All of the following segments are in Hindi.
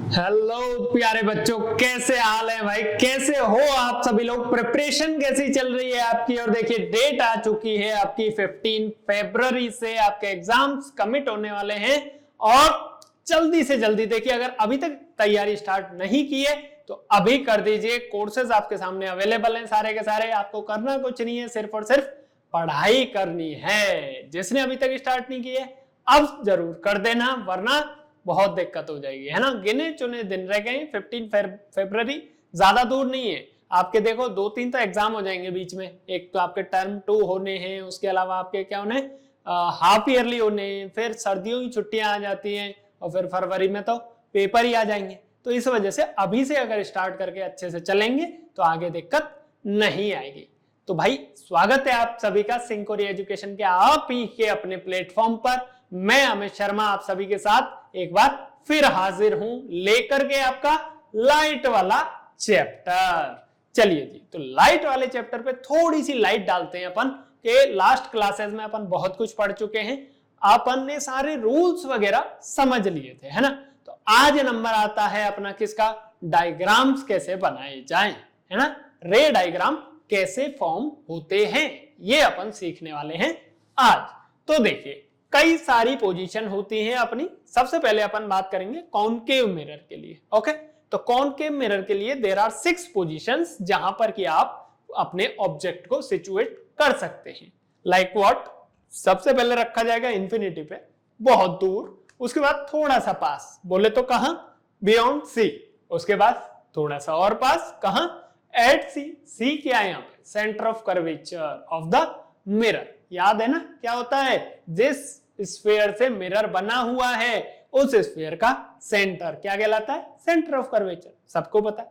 हेलो प्यारे बच्चों, कैसे हाल है भाई? कैसे हो आप सभी लोग? प्रिपरेशन कैसी चल रही है आपकी? और देखिए डेट आ चुकी है आपकी 15 फरवरी से आपके एग्जाम्स कमिट होने वाले हैं। और जल्दी से जल्दी देखिए, अगर अभी तक तैयारी स्टार्ट नहीं की है तो अभी कर दीजिए। कोर्सेज आपके सामने अवेलेबल हैं सारे के सारे। आपको करना कुछ नहीं है, सिर्फ और सिर्फ पढ़ाई करनी है। जिसने अभी तक स्टार्ट नहीं की है अब जरूर कर देना, वरना बहुत दिक्कत हो जाएगी, है ना। गिने चुने दिन रह गए, 15 फरवरी ज्यादा दूर नहीं है। आपके देखो 2-3 तो एग्जाम हो जाएंगे बीच में। एक तो आपके टर्म 2 होने हैं, उसके अलावा आपके क्या होने, हाफ ईयरली होने हैं, फिर सर्दियों की छुट्टियां आ जाती हैं और फिर फरवरी में तो पेपर ही आ जाएंगे। तो इस वजह से अभी से अगर स्टार्ट करके अच्छे से चलेंगे तो आगे दिक्कत नहीं आएगी। तो भाई स्वागत है आप सभी का सिंकोरी एजुकेशन के आप ही के अपने प्लेटफॉर्म पर। मैं अमित शर्मा आप सभी के साथ एक बार फिर हाजिर हूं, लेकर के आपका लाइट वाला चैप्टर। चलिए जी, तो लाइट वाले चैप्टर पे थोड़ी सी लाइट डालते हैं अपन के। लास्ट क्लासेस में अपन बहुत कुछ पढ़ चुके हैं, अपन ने सारे रूल्स वगैरह समझ लिए थे, है ना। तो आज नंबर आता है अपना किसका, डायग्राम्स कैसे बनाए जाएं, है ना। रे डायग्राम कैसे फॉर्म होते हैं ये अपन सीखने वाले हैं आज। तो देखिए कई सारी पोजीशन होती हैं अपनी। सबसे पहले अपन बात करेंगे कॉनकेव मिरर के लिए। ओके, तो कॉनकेव मिरर के लिए देयर आर 6 पोजीशंस जहां पर कि आप अपने ऑब्जेक्ट को सिचुएट कर सकते हैं। लाइक व्हाट, सबसे पहले रखा जाएगा इंफिनिटी पे, बहुत दूर। उसके बाद थोड़ा सा पास, बोले तो कहां, बियॉन्ड सी। उसके बाद थोड़ा सा और पास, कहां, एट सी। सी क्या है यहाँ पे, centre of curvature of the mirror. याद है ना क्या होता है, जिस स्फीयर से मिरर बना हुआ है उस स्फीयर का सेंटर क्या कहलाता है, सेंटर ऑफ कर्वेचर, सबको पता है।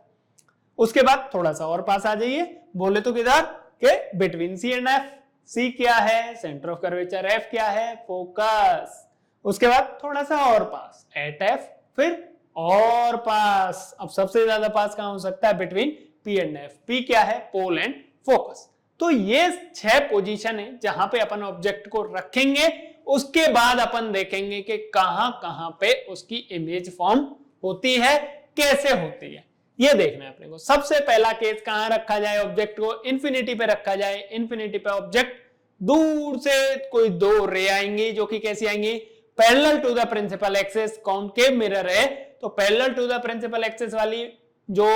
उसके बाद थोड़ा सा और पास आ जाइए, बोले तो किधर के, बिटवीन सी एंड एफ। सी क्या है, सेंटर ऑफ कर्वेचर। एफ क्या है, फोकस। उसके बाद थोड़ा सा और पास, एट एफ, फिर और पास। अब सबसे ज्यादा पास कहां हो सकता है, between P and F. P क्या है, पोल एंड फोकस। तो ये 6 पोजीशन है जहां पे अपन ऑब्जेक्ट को रखेंगे। उसके बाद अपन देखेंगे कि कहां कहां पे उसकी इमेज फॉर्म होती है, कैसे होती है, ये देखना है अपने को। सबसे पहला केस कहां रखा जाए, ऑब्जेक्ट को इन्फिनिटी पे रखा जाए। इन्फिनिटी पे ऑब्जेक्ट, दूर से कोई 2 रे आएंगी जो कि कैसी आएंगी, parallel to the principal axis. Concave mirror है तो parallel to the principal axis वाली जो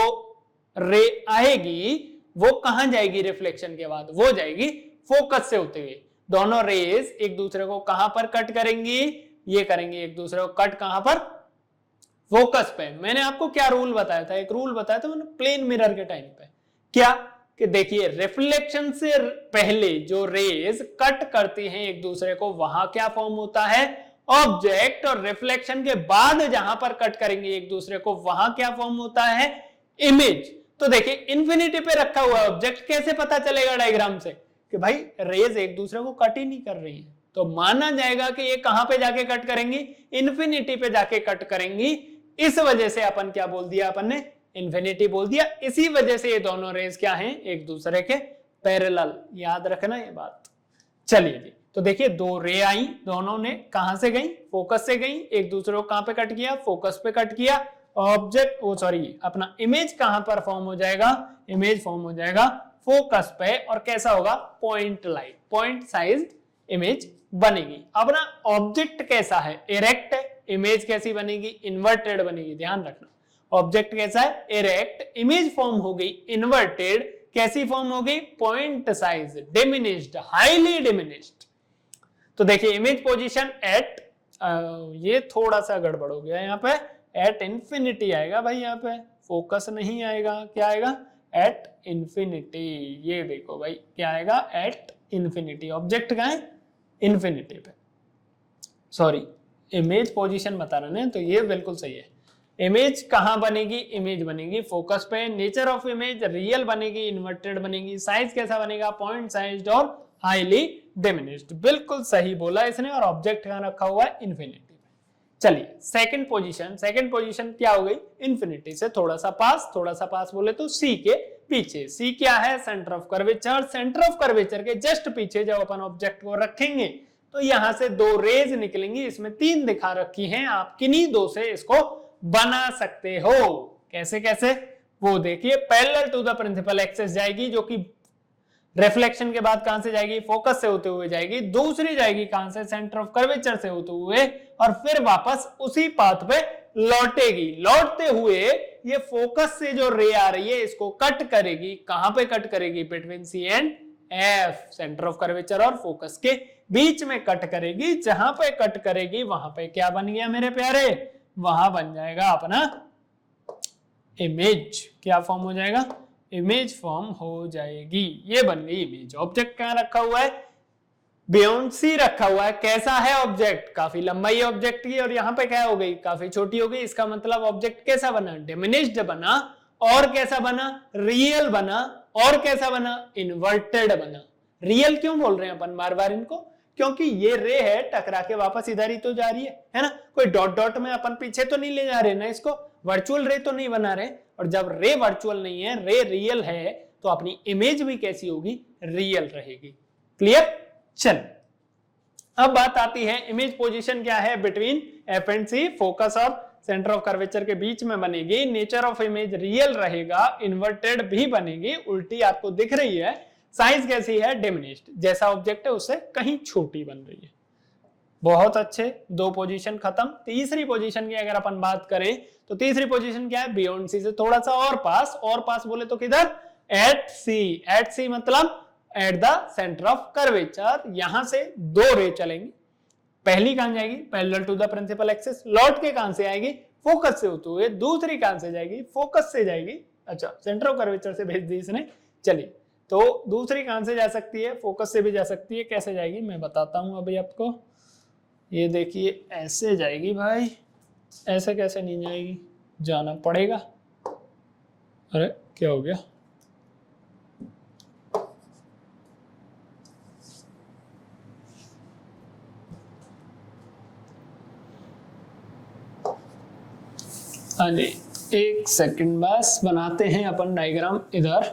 रे आएगी वो कहां जाएगी, रिफ्लेक्शन के बाद वो जाएगी फोकस से होते हुए। दोनों रेज एक दूसरे को कहां पर कट करेंगी, ये करेंगे एक दूसरे को कट कहां पर, फोकस पे। मैंने आपको क्या रूल बताया था, एक रूल बताया था मैंने प्लेन मिरर के टाइम पे, क्या कि देखिए रिफ्लेक्शन से पहले जो रेज कट करती हैं एक दूसरे को वहां क्या फॉर्म होता है, ऑब्जेक्ट। और रिफ्लेक्शन के बाद जहां पर कट करेंगे एक दूसरे को वहां क्या फॉर्म होता है, इमेज। तो देखिए इन्फिनिटी पे रखा हुआ ऑब्जेक्ट, कैसे पता चलेगा डायग्राम से कि भाई रेज एक दूसरे को कट ही नहीं कर रही है, तो माना जाएगा कि ये कहां पे जाके कट करेंगी, इन्फिनिटी पे जाके कट करेंगी। इस वजह से अपन क्या बोल दिया, अपन ने इन्फिनिटी बोल दिया। इसी वजह से ये दोनों रेज क्या हैं, एक दूसरे के पैरेलल। याद रखना ये बात। चलिए जी, तो देखिए 2 रे आई, दोनों ने कहां से गई, फोकस से गई। एक दूसरे को कहां पे कट किया, फोकस पे कट किया। ऑब्जेक्ट अपना इमेज कहां पर फॉर्म हो जाएगा, इमेज फॉर्म हो जाएगा फोकस पे। और कैसा होगा, point light, point size image बनेगी। अब ना ऑब्जेक्ट कैसा है, इरेक्ट है, इमेज कैसी बनेगी, इन्वर्टेड बनेगी। ध्यान रखना, ऑब्जेक्ट कैसा है, इरेक्ट, इमेज फॉर्म हो गई इन्वर्टेड। कैसी फॉर्म हो गई, point size diminished, highly diminished. तो देखिए इमेज पोजीशन एट, ये थोड़ा सा गड़बड़ हो गया यहाँ पे, एट इंफिनिटी आएगा भाई, यहाँ पे फोकस नहीं आएगा। क्या आएगा, एट इंफिनिटी। ये देखो भाई क्या आएगा, एट इंफिनिटी। ऑब्जेक्ट कहां है, इंफिनिटी पे। सॉरी, इमेज पोजीशन बता रहे हैं तो ये बिल्कुल सही है। इमेज कहां बनेगी, इमेज बनेगी फोकस पे। नेचर ऑफ इमेज रियल बनेगी, इन्वर्टेड बनेगी। साइज कैसा बनेगा, पॉइंट साइज्ड और हाईली डिमिनिश्ड। बिल्कुल सही बोला इसने। और ऑब्जेक्ट कहां रखा हुआ है, इंफिनिटी पे। चलिए सेकंड पोजीशन क्या हो गई, इंफिनिटी से थोड़ा सा पास बोले तो सी के पीछे। सी क्या है, centre of curvature. Centre of curvature के जस्ट पीछे जब अपन ऑब्जेक्ट को रखेंगे तो यहां से 2 रेज निकलेंगी। इसमें 3 दिखा रखी हैं, आप किन्हीं 2 से इसको बना सकते हो। कैसे कैसे वो देखिए, parallel to the principal axis जाएगी, जो कि रिफ्लेक्शन के बाद कहां से जाएगी, फोकस से होते हुए जाएगी। दूसरी जाएगी कहां से, सेंटर ऑफ कर्वेचर से होते हुए, और फिर वापस उसी पाथ पे लौटेगी। लौटते हुए ये फोकस से जो रे आ रही है इसको कट करेगी। कहां पे कट करेगी, between C and F, centre of curvature और फोकस के बीच में कट करेगी। जहां पे कट करेगी वहां पे क्या बन गया मेरे प्यारे, वहां बन जाएगा अपना इमेज। क्या फॉर्म हो जाएगा, इमेज फॉर्म हो जाएगी। ये बन गई इमेज। ऑब्जेक्ट कहां रखा हुआ है, बियॉन्ड सी रखा हुआ है। कैसा है ऑब्जेक्ट, काफी लंबाई है ऑब्जेक्ट की, और यहाँ पे क्या हो गई, काफी छोटी हो गई। इसका मतलब ऑब्जेक्ट कैसा बना, डिमिनिश्ड बना, और कैसा बना, रियल बना, और कैसा बना, इन्वर्टेड बना। रियल क्यों बोल रहे हैं अपन बार बार इनको, क्योंकि ये रे है, टकरा के वापस इधर ही तो जा रही है ना। कोई डॉट डॉट में अपन पीछे तो नहीं ले जा रहे ना इसको, वर्चुअल रे तो नहीं बना रहे। और जब रे वर्चुअल नहीं है, रे रियल है, तो अपनी इमेज भी कैसी होगी, रियल रहेगी। क्लियर। चल अब बात आती है इमेज पोजीशन क्या है, between F and C, focus और सेंटर ऑफ कर्वेचर के बीच में बनेगी। नेचर ऑफ इमेज रियल रहेगा, इन्वर्टेड भी बनेगी, उल्टी आपको दिख रही है। साइज कैसी है, डिमिनिश्ड, जैसा ऑब्जेक्ट है उससे कहीं छोटी बन रही है। बहुत अच्छे, दो पोजीशन खत्म। तीसरी पोजीशन की अगर अपन बात करें तो तीसरी पोजीशन क्या है, बियॉन्ड सी से थोड़ा सा और पास। और पास बोले तो किधर, एट सी। एट सी मतलब at the centre of curvature. यहां से दो रे चलेंगी। पहली कहां जाएगी, parallel to the principal axis, लौट के कहां से आएगी, फोकस से होते हुए। दूसरी कहां से जाएगी, फोकस से जाएगी। अच्छा, सेंटर ऑफ कर्वेचर से भेज दी इसने। चलिए, तो दूसरी कहां से जा सकती है, फोकस से भी जा सकती है। कैसे जाएगी मैं बताता हूं अभी आपको। ये देखिए ऐसे जाएगी भाई, ऐसे कैसे नहीं जाएगी, जाना पड़ेगा। अरे क्या हो गया, हाँ जी एक सेकंड बस, बनाते हैं अपन डायग्राम इधर।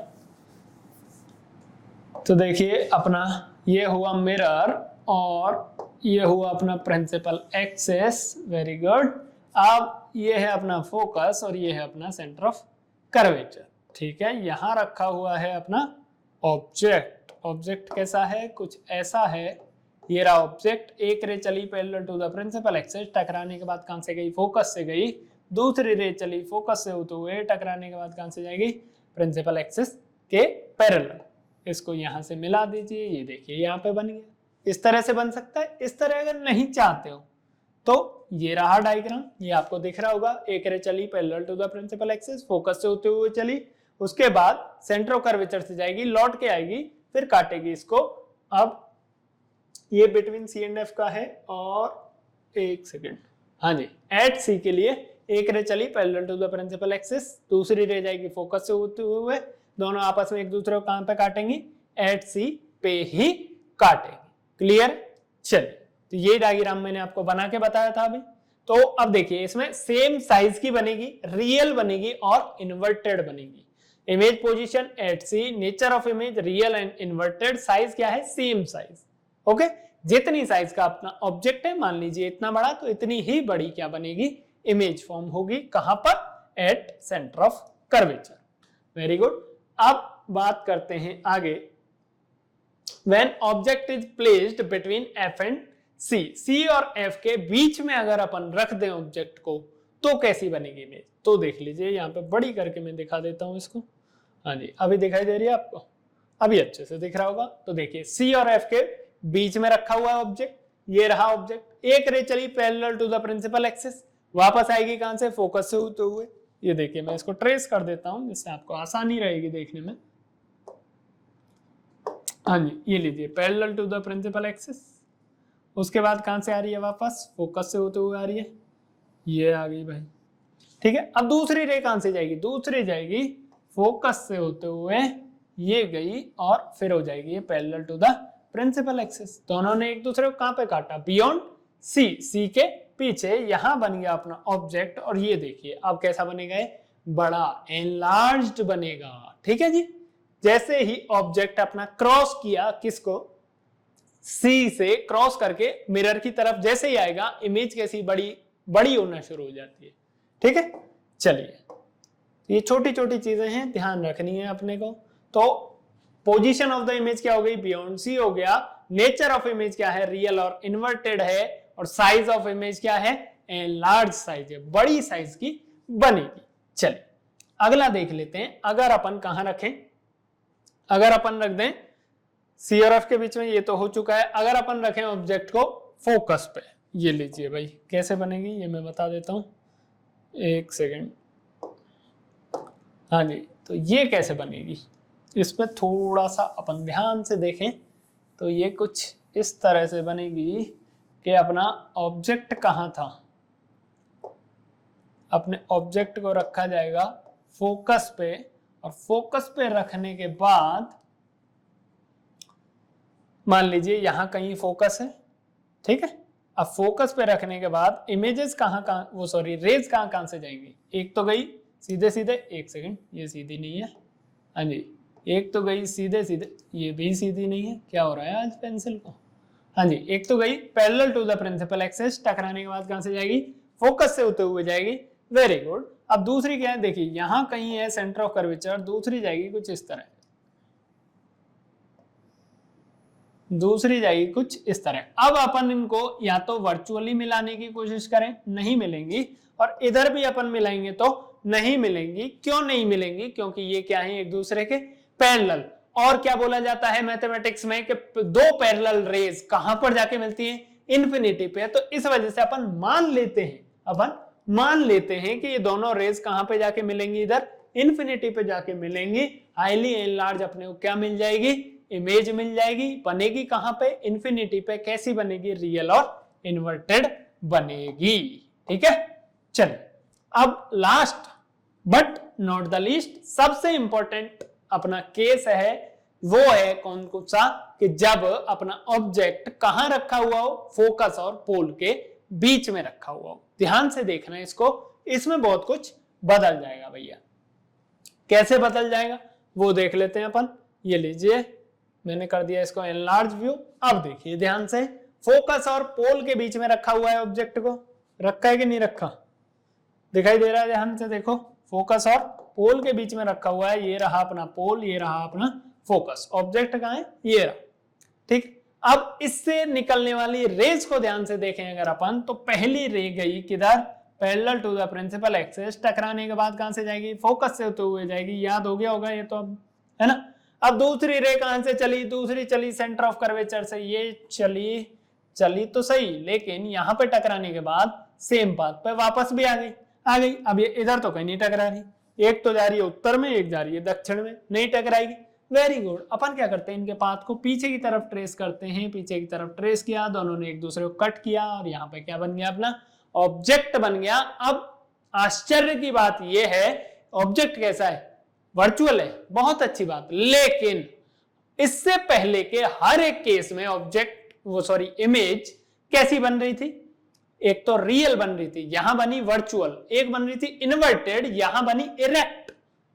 तो देखिए अपना ये हुआ मिरर और ये हुआ अपना प्रिंसिपल एक्सिस। Very good. अब ये है अपना फोकस और ये है अपना सेंटर ऑफ कर्वेचर। ठीक है, यहां रखा हुआ है अपना ऑब्जेक्ट। ऑब्जेक्ट कैसा है, कुछ ऐसा है। ये रहा ऑब्जेक्ट। एक रे चली parallel to the principal axis, टकराने के बाद कहां से गई, फोकस से गई। दूसरी रे चली फोकस से होते हुए, टकराने के बाद कहां से जाएगी, प्रिंसिपल एक्सिस के पैरेलल। इसको यहां से मिला दीजिए। ये देखिए यहाँ पे बन गया। इस तरह से बन सकता है। इस तरह अगर नहीं चाहते हो तो ये रहा डायग्राम, ये आपको दिख रहा होगा। एक रे चली parallel to the principal axis, focus से होते हुए चली, उसके बाद सेंटर ऑफ कर्वेचर से जाएगी, लौट के आएगी, फिर काटेगी इसको। अब ये बिटवीन सी एंड एफ का है। और एक सेकेंड, हाँ जी, एट सी के लिए एक रे चली parallel to the principal axis, दूसरी रे जाएगी फोकस से होते हुए। दोनों आपस में एक दूसरे को कहां पे काटेंगी, एट सी पे ही काटेंगे। क्लियर। चलिए, तो ये डायग्राम मैंने आपको बना के बताया था अभी। तो अब देखिए इसमें सेम साइज की बनेगी, रियल बनेगी और इन्वर्टेड बनेगी। Image position at C, nature of image real and inverted, size क्या है, सेम साइज। ओके, जितनी साइज का अपना ऑब्जेक्ट है, मान लीजिए इतना बड़ा, तो इतनी ही बड़ी क्या बनेगी, इमेज फॉर्म होगी। कहां पर, at centre of curvature. Very good. अब बात करते हैं आगे। When object is placed between F and C, C और F के बीच में अगर अपन रख दें ऑब्जेक्ट को, तो कैसी बनेगी इमेज। तो देख लीजिए यहाँ पे बड़ी करके मैं दिखा देता हूं इसको। हाँ जी, अभी दिखाई दे रही है आपको, अभी अच्छे से दिख रहा होगा। तो देखिए C और F के बीच में रखा हुआ है ऑब्जेक्ट। ये रहा ऑब्जेक्ट। एक रे चली parallel to the principal axis, वापस आएगी कहां से, फोकस से होते हुए। ये देखिए मैं इसको ट्रेस कर देता हूं जिससे आपको आसानी रहेगी देखने में। हाँ जी, ये लीजिए parallel to the principal axis, उसके बाद कहां से आ रही है, वापस फोकस से होते हुए आ रही है। ये आ गई भाई। ठीक है, अब दूसरी रे कहां से जाएगी, दूसरी जाएगी फोकस से होते हुए, ये गई और फिर हो जाएगी ये parallel to the principal axis. दोनों ने एक दूसरे को कहां पे काटा, बियॉन्ड सी, सी के पीछे। यहां बन गया अपना ऑब्जेक्ट। और ये देखिए अब कैसा बनेगा, बड़ा एनलार्ज्ड बनेगा। ठीक है जी। जैसे ही ऑब्जेक्ट अपना क्रॉस किया, किसको, सी से क्रॉस करके मिरर की तरफ जैसे ही आएगा, इमेज कैसी बड़ी बड़ी होना शुरू हो जाती है। ठीक है, चलिए ये छोटी छोटी चीजें हैं, ध्यान रखनी है अपने को। तो पोजीशन ऑफ द इमेज क्या हो गई, बियॉन्ड सी हो गया, नेचर ऑफ इमेज क्या है, रियल और इन्वर्टेड है, और साइज ऑफ इमेज क्या है, लार्ज साइज है, बड़ी साइज की बनेगी। चलिए अगला देख लेते हैं, अगर अपन कहां रखें, अगर अपन रख दें सी और एफ के बीच में, ये तो हो चुका है, अगर अपन रखें ऑब्जेक्ट को फोकस पे, ये लीजिए भाई कैसे बनेगी ये मैं बता देता हूं, एक सेकेंड। हाँ जी, तो ये कैसे बनेगी, इसमें थोड़ा सा अपन ध्यान से देखें तो ये कुछ इस तरह से बनेगी कि अपना ऑब्जेक्ट कहाँ था, अपने ऑब्जेक्ट को रखा जाएगा फोकस पे, और फोकस पे रखने के बाद मान लीजिए यहां कहीं फोकस है, ठीक है। अब फोकस पे रखने के बाद इमेजेस कहाँ वो सॉरी रेज कहाँ से जाएंगी, एक तो गई सीधे सीधे, एक सेकंड ये सीधी नहीं है, हाँ जी, एक तो गई सीधे सीधे, ये भी सीधी नहीं है, क्या हो रहा है आज पेंसिल को, हाँ जी, एक तो गई parallel to the principal axis, टकराने के बाद कहां से जाएगी, फोकस से होते हुए जाएगी, वेरी गुड। अब दूसरी क्या है, देखिए यहां कहीं है सेंटर ऑफ कर्वेचर, दूसरी जाएगी कुछ इस तरह, दूसरी जाएगी कुछ इस तरह। अब अपन इनको या तो वर्चुअली मिलाने की कोशिश करें, नहीं मिलेंगी, और इधर भी अपन मिलाएंगे तो नहीं मिलेंगी। क्यों नहीं मिलेंगी, क्योंकि ये क्या है एक दूसरे के पैरेलल। और क्या बोला जाता है मैथमेटिक्स में कि दो पैरेलल रेज कहां पर जाके मिलती हैं, इन्फिनिटी पे। तो इस वजह से अपन मान लेते हैं कि ये दोनों रेज कहां पे जाके मिलेंगी, इधर इन्फिनिटी पे जाके मिलेंगी। हाईली एनलार्ज अपने को क्या मिल जाएगी, इमेज मिल जाएगी। बनेगी कहां पे, इन्फिनिटी पे। कैसी बनेगी, रियल और इन्वर्टेड बनेगी। ठीक है, चलिए अब last but not the least, सबसे इंपॉर्टेंट अपना केस है, वो है कौन सा, कि जब अपना ऑब्जेक्ट कहां रखा हुआ हो, फोकस और पोल के बीच में रखा हुआ हो। ध्यान से देखना है इसको, इसमें बहुत कुछ बदल जाएगा भैया। कैसे बदल जाएगा वो देख लेते हैं अपन। ये लीजिए मैंने कर दिया इसको एनलार्ज व्यू। अब देखिए ध्यान से, फोकस और पोल के बीच में रखा हुआ है ऑब्जेक्ट को, रखा है कि नहीं रखा, दिखाई दे रहा है, ध्यान से देखो, फोकस और पोल के बीच में रखा हुआ है। ये रहा अपना पोल, ये रहा अपना फोकस। ऑब्जेक्ट कहां है, ये रहा, ठीक। अब इससे निकलने वाली रेज को ध्यान से देखें अगर अपन, तो पहली रे गई किधर, parallel to the principal axis, टकराने के बाद कहां से जाएगी, फोकस से होते हुए जाएगी। याद हो गया होगा ये तो, अब है ना। अब दूसरी रे कहां से चली, दूसरी चली सेंटर ऑफ कर्वेचर से, ये चली तो सही, लेकिन यहां पे टकराने के बाद सेम पाथ पे वापस भी आ गई। अब ये इधर तो कहीं नहीं टकरा रही, एक तो जा रही है उत्तर में, एक जा रही है दक्षिण में, नहीं टकराएगी। Very good. अपन क्या करते हैं, इनके पाथ को पीछे की तरफ ट्रेस करते हैं। पीछे की तरफ ट्रेस किया, दोनों ने एक दूसरे को कट किया, और यहाँ पे क्या बन गया, अपना ऑब्जेक्ट बन गया। अब आश्चर्य की बात यह है, ऑब्जेक्ट कैसा है, वर्चुअल है, बहुत अच्छी बात। लेकिन इससे पहले के हर एक केस में इमेज कैसी बन रही थी, एक तो रियल बन रही थी, यहां बनी वर्चुअल, एक बन रही थी इन्वर्टेड, यहां बनी इरेक्ट।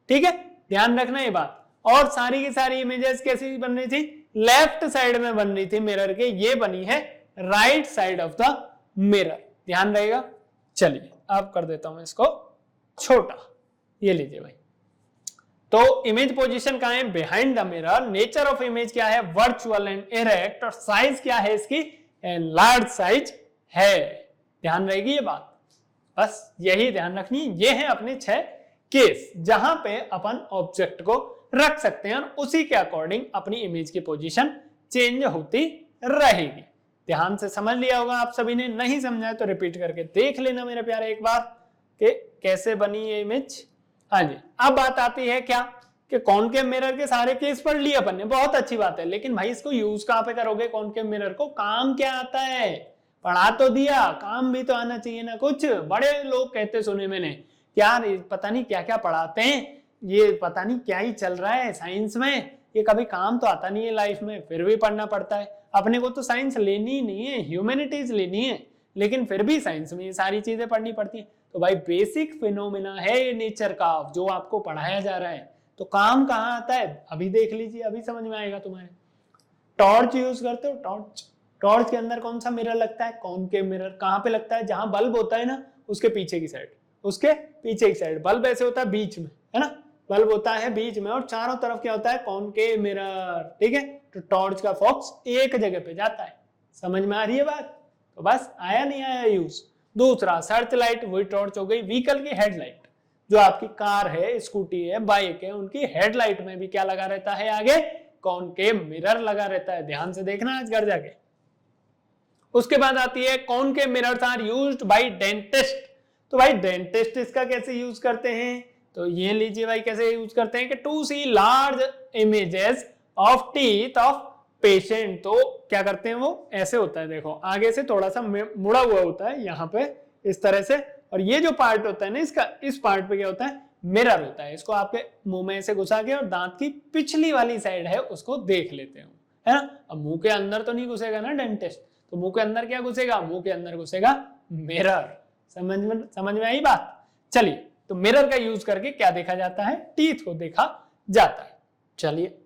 ठीक है, ध्यान रखना ये बात। और सारी की सारी इमेजेस कैसी बन रही थी, लेफ्ट साइड में बन रही थी मिरर के, ये बनी है right side of the mirror. ध्यान रहेगा। चलिए अब कर देता हूं इसको छोटा, ये लीजिए भाई। तो इमेज पोजीशन कहां है, behind the mirror. Nature of image क्या है, वर्चुअल एंड इरेक्ट। और साइज क्या है इसकी, लार्ज साइज है। ध्यान रहेगी ये बात, बस यही ध्यान रखनी। ये है अपने 6 केस जहां पे अपन ऑब्जेक्ट को रख सकते हैं, और उसी के अकॉर्डिंग अपनी इमेज की पोजीशन चेंज होती रहेगी। ध्यान से समझ लिया होगा आप सभी ने, नहीं समझा है तो रिपीट करके देख लेना मेरे प्यारे एक बार कि कैसे बनी ये इमेज। हाँ जी, अब बात आती है क्या, कि कॉनकेव मिरर के सारे केस पढ़ लिए अपन ने, बहुत अच्छी बात है, लेकिन भाई इसको यूज कहां पे करोगे, कॉनकेव मिरर को काम क्या आता है, पढ़ा तो दिया, काम भी तो आना चाहिए ना कुछ। बड़े लोग कहते सुने मैंने, क्या पता नहीं क्या क्या पढ़ाते हैं, ये पता नहीं क्या ही चल रहा है साइंस में, ये कभी काम तो आता नहीं है लाइफ में, फिर भी पढ़ना पड़ता है। अपने को तो साइंस लेनी ही नहीं है, ह्यूमैनिटीज लेनी है, लेकिन फिर भी साइंस में ये सारी चीजें पढ़नी पड़ती है। तो भाई बेसिक फिनोमिना है ये नेचर का, जो आपको पढ़ाया जा रहा है, तो काम कहाँ आता है अभी देख लीजिए, अभी समझ में आएगा तुम्हारे। टॉर्च यूज करते हो, टॉर्च के अंदर कौन सा मिरर लगता है, कॉनकेव मिरर। कहां पे लगता है, जहां बल्ब होता है ना उसके पीछे की साइड, उसके पीछे की साइड। बल्ब ऐसे होता है बीच में, है ना, बल्ब होता है बीच में और चारों तरफ क्या होता है, कॉनकेव मिरर, ठीक है। तो टॉर्च का फोकस एक जगह पे जाता है। समझ में आ रही है बात? तो बस आया नहीं आया यूज। दूसरा सर्च लाइट, वही टॉर्च हो गई। व्हीकल की हेडलाइट, जो आपकी कार है, स्कूटी है, बाइक है, उनकी हेडलाइट में भी क्या लगा रहता है, आगे कॉनकेव मिरर लगा रहता है। ध्यान से देखना आज घर जाके। उसके बाद आती है concave mirrors are used by dentist. तो भाई डेंटिस्ट इसका कैसे यूज करते हैं, तो ये लीजिए भाई कैसे यूज करते हैं कि to see large images of teeth of patient. तो क्या करते हैं, वो ऐसे होता है, देखो आगे से थोड़ा सा मुड़ा हुआ होता है यहाँ पे इस तरह से, और ये जो पार्ट होता है ना इसका, इस पार्ट पे क्या होता है, मिरर होता है। इसको आपके मुंह में ऐसे घुसा के और दांत की पिछली वाली साइड है उसको देख लेते हो, है ना। अब मुंह के अंदर तो नहीं घुसेगा ना डेंटिस्ट, तो मुंह के अंदर क्या घुसेगा, मुंह के अंदर घुसेगा मिरर। समझ में आई बात? चलिए, तो मिरर का यूज करके क्या देखा जाता है, टीथ को देखा जाता है। चलिए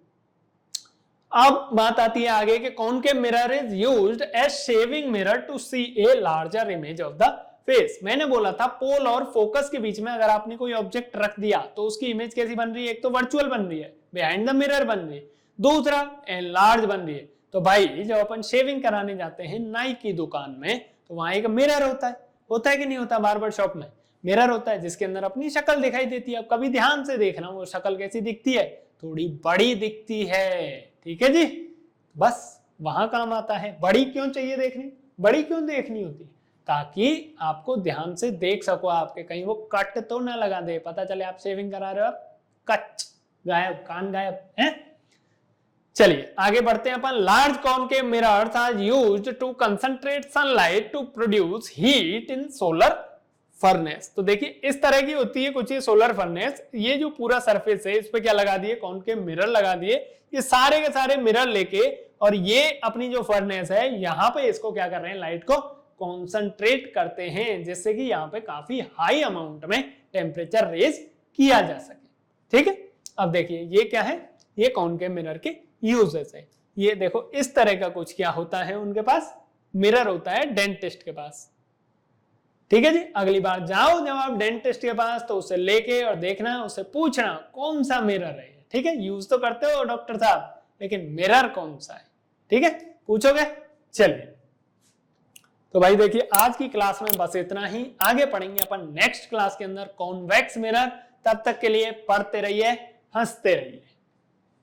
अब बात आती है आगे कि concave mirror is used as shaving mirror to see a larger image of the face. मैंने बोला था पोल और फोकस के बीच में अगर आपने कोई ऑब्जेक्ट रख दिया तो उसकी इमेज कैसी बन रही है, एक तो वर्चुअल बन रही है, बिहाइंड द मिरर बन रही है, दूसरा एनलार्ज बन रही है। तो भाई जब अपन शेविंग कराने जाते हैं नाई की दुकान में, तो वहां एक मिरर होता है कि नहीं होता, बार्बर शॉप में मिरर होता है जिसके अंदर अपनी शक्ल दिखाई देती है। अब कभी ध्यान से देखना वो शक्ल कैसी दिखती है, थोड़ी बड़ी दिखती है, ठीक है जी। बस वहां काम आता है। बड़ी क्यों चाहिए देखनी, बड़ी क्यों देखनी होती है, ताकि आपको ध्यान से देख सको, आपके कहीं वो कट तो ना लगा दे, पता चले आप शेविंग करा रहे हो, कच गायब, कान गायब है। चलिए आगे बढ़ते हैं अपन। Large concave mirrors are used to concentrate sunlight to produce heat in solar furnace. तो देखिए इस तरह की होती है कुछ ये सोलर फर्नेस। ये जो पूरा सरफेस है इस पे क्या लगा दिए, कॉनकेव मिरर लगा दिए। ये सारे के सारे मिरर लेके और ये अपनी जो फर्नेस है यहाँ पे इसको क्या कर रहे हैं, लाइट को कॉन्सेंट्रेट करते हैं, जिससे कि यहाँ पे काफी हाई अमाउंट में टेम्परेचर रेज किया जा सके, ठीक है। अब देखिए ये क्या है, ये कॉनकेव मिरर के यूजेस है। ये देखो इस तरह का कुछ क्या होता है, उनके पास मिरर होता है डेंटिस्ट के पास, ठीक है जी। अगली बार जाओ जब आप डेंटिस्ट के पास तो उससे लेके और देखना, उससे पूछना कौन सा मिरर है, ठीक है। यूज तो करते हो डॉक्टर साहब, लेकिन मिरर कौन सा है, ठीक है, पूछोगे। चलिए तो भाई देखिए आज की क्लास में बस इतना ही। आगे पढ़ेंगे अपन नेक्स्ट क्लास के अंदर कॉन्वेक्स मिरर। तब तक के लिए पढ़ते रहिए, हंसते रहिए।